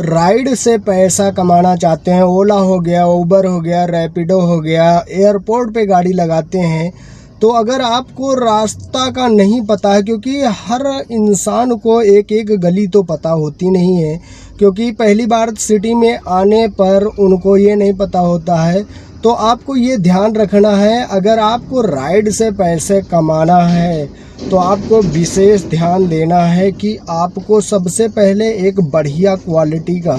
Ride से पैसा कमाना चाहते हैं, ओला हो गया, उबर हो गया, रैपिडो हो गया, एयरपोर्ट पे गाड़ी लगाते हैं, तो अगर आपको रास्ता का नहीं पता है, क्योंकि हर इंसान को एक एक गली तो पता होती नहीं है, क्योंकि पहली बार सिटी में आने पर उनको ये नहीं पता होता है, तो आपको ये ध्यान रखना है, अगर आपको राइड से पैसे कमाना है तो आपको विशेष ध्यान देना है कि आपको सबसे पहले एक बढ़िया क्वालिटी का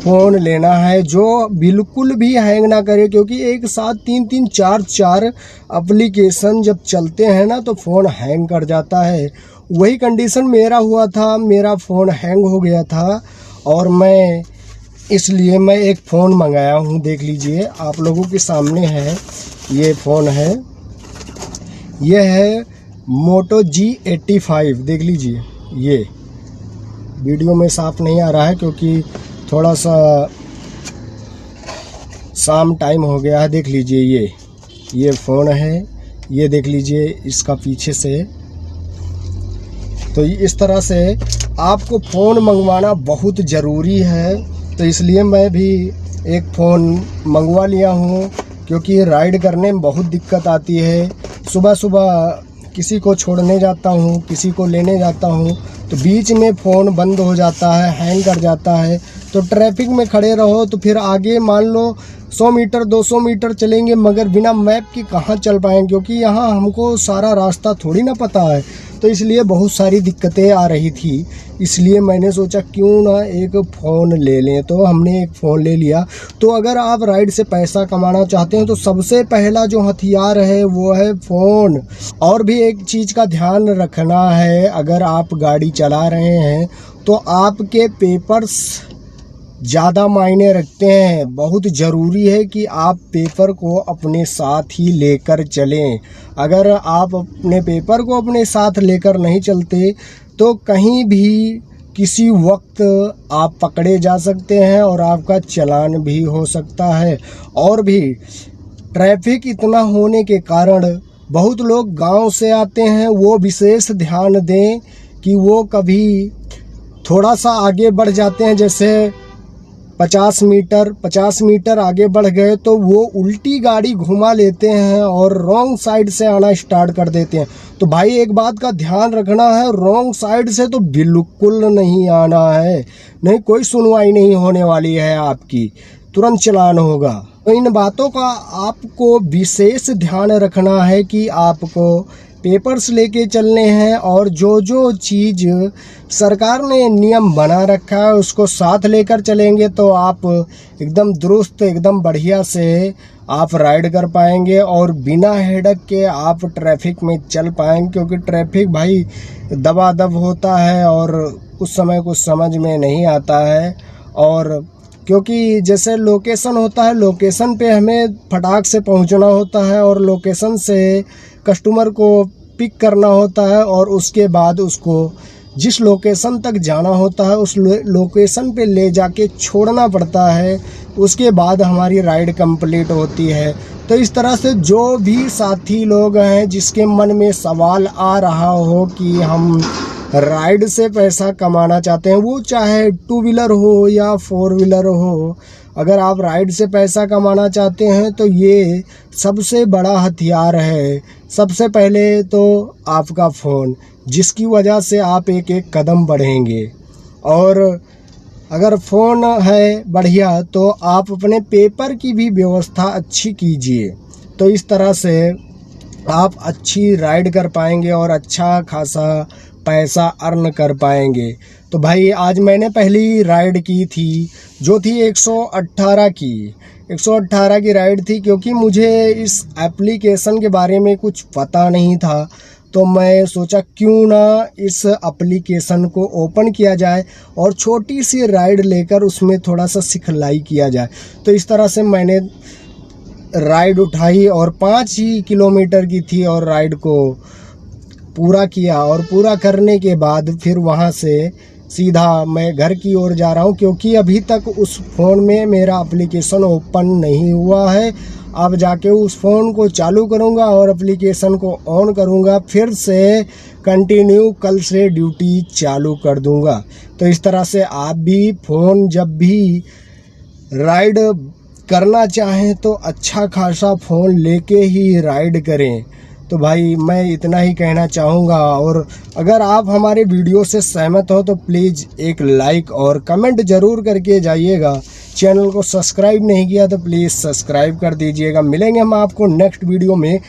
फ़ोन लेना है जो बिल्कुल भी हैंग ना करे, क्योंकि एक साथ 3-3 4-4 एप्लीकेशन जब चलते हैं ना तो फ़ोन हैंग कर जाता है। वही कंडीशन मेरा हुआ था, मेरा फ़ोन हैंग हो गया था और इसलिए मैं एक फ़ोन मंगाया हूँ। देख लीजिए, आप लोगों के सामने है, ये फ़ोन है, ये है मोटो G85। देख लीजिए, ये वीडियो में साफ नहीं आ रहा है क्योंकि थोड़ा सा शाम टाइम हो गया है। देख लीजिए, ये फ़ोन है, ये देख लीजिए इसका पीछे से। तो इस तरह से आपको फ़ोन मंगवाना बहुत ज़रूरी है, तो इसलिए मैं भी एक फ़ोन मंगवा लिया हूँ, क्योंकि राइड करने में बहुत दिक्कत आती है। सुबह सुबह किसी को छोड़ने जाता हूँ, किसी को लेने जाता हूँ, तो बीच में फ़ोन बंद हो जाता है, हैंग कर जाता है। तो ट्रैफिक में खड़े रहो तो फिर आगे मान लो 100 मीटर 200 मीटर चलेंगे, मगर बिना मैप के कहाँ चल पाएंगे, क्योंकि यहाँ हमको सारा रास्ता थोड़ी ना पता है। तो इसलिए बहुत सारी दिक्कतें आ रही थी, इसलिए मैंने सोचा क्यों ना एक फ़ोन ले लें, तो हमने एक फ़ोन ले लिया। तो अगर आप राइड से पैसा कमाना चाहते हैं तो सबसे पहला जो हथियार है वो है फ़ोन। और भी एक चीज़ का ध्यान रखना है, अगर आप गाड़ी चला रहे हैं तो आपके पेपर्स ज़्यादा मायने रखते हैं। बहुत ज़रूरी है कि आप पेपर को अपने साथ ही लेकर चलें। अगर आप अपने पेपर को अपने साथ लेकर नहीं चलते तो कहीं भी किसी वक्त आप पकड़े जा सकते हैं और आपका चालान भी हो सकता है। और भी ट्रैफिक इतना होने के कारण बहुत लोग गांव से आते हैं, वो विशेष ध्यान दें कि वो कभी थोड़ा सा आगे बढ़ जाते हैं, जैसे 50 मीटर आगे बढ़ गए तो वो उल्टी गाड़ी घुमा लेते हैं और रॉन्ग साइड से आना स्टार्ट कर देते हैं। तो भाई एक बात का ध्यान रखना है, रॉन्ग साइड से तो बिल्कुल नहीं आना है, नहीं कोई सुनवाई नहीं होने वाली है आपकी, तुरंत चालान होगा। तो इन बातों का आपको विशेष ध्यान रखना है कि आपको पेपर्स लेके चलने हैं और जो जो चीज़ सरकार ने नियम बना रखा है उसको साथ लेकर चलेंगे तो आप एकदम दुरुस्त, एकदम बढ़िया से आप राइड कर पाएंगे और बिना हेडक के आप ट्रैफिक में चल पाएंगे, क्योंकि ट्रैफिक भाई दबादब होता है और उस समय कुछ समझ में नहीं आता है। और क्योंकि जैसे लोकेशन होता है, लोकेशन पे हमें फटाक से पहुंचना होता है और लोकेशन से कस्टमर को पिक करना होता है और उसके बाद उसको जिस लोकेशन तक जाना होता है उस लोकेशन पे ले जाके छोड़ना पड़ता है, उसके बाद हमारी राइड कंप्लीट होती है। तो इस तरह से जो भी साथी लोग हैं जिसके मन में सवाल आ रहा हो कि हम राइड से पैसा कमाना चाहते हैं, वो चाहे 2 व्हीलर हो या 4 व्हीलर हो, अगर आप राइड से पैसा कमाना चाहते हैं तो ये सबसे बड़ा हथियार है। सबसे पहले तो आपका फ़ोन, जिसकी वजह से आप एक एक कदम बढ़ेंगे। और अगर फ़ोन है बढ़िया तो आप अपने पेपर की भी व्यवस्था अच्छी कीजिए, तो इस तरह से आप अच्छी राइड कर पाएंगे और अच्छा खासा पैसा अर्न कर पाएंगे। तो भाई आज मैंने पहली राइड की थी जो थी 118 की राइड थी, क्योंकि मुझे इस एप्लीकेशन के बारे में कुछ पता नहीं था। तो मैं सोचा क्यों ना इस एप्लीकेशन को ओपन किया जाए और छोटी सी राइड लेकर उसमें थोड़ा सा सिखलाई किया जाए। तो इस तरह से मैंने राइड उठाई और 5 ही किलोमीटर की थी और राइड को पूरा किया और पूरा करने के बाद फिर वहाँ से सीधा मैं घर की ओर जा रहा हूँ, क्योंकि अभी तक उस फ़ोन में मेरा एप्लीकेशन ओपन नहीं हुआ है। अब जाके उस फ़ोन को चालू करूँगा और एप्लीकेशन को ऑन करूँगा, फिर से कंटिन्यू कल से ड्यूटी चालू कर दूँगा। तो इस तरह से आप भी फ़ोन जब भी राइड करना चाहें तो अच्छा खासा फ़ोन लेके ही राइड करें। तो भाई मैं इतना ही कहना चाहूँगा, और अगर आप हमारे वीडियो से सहमत हो तो प्लीज़ एक लाइक और कमेंट ज़रूर करके जाइएगा। चैनल को सब्सक्राइब नहीं किया तो प्लीज़ सब्सक्राइब कर दीजिएगा। मिलेंगे हम आपको नेक्स्ट वीडियो में।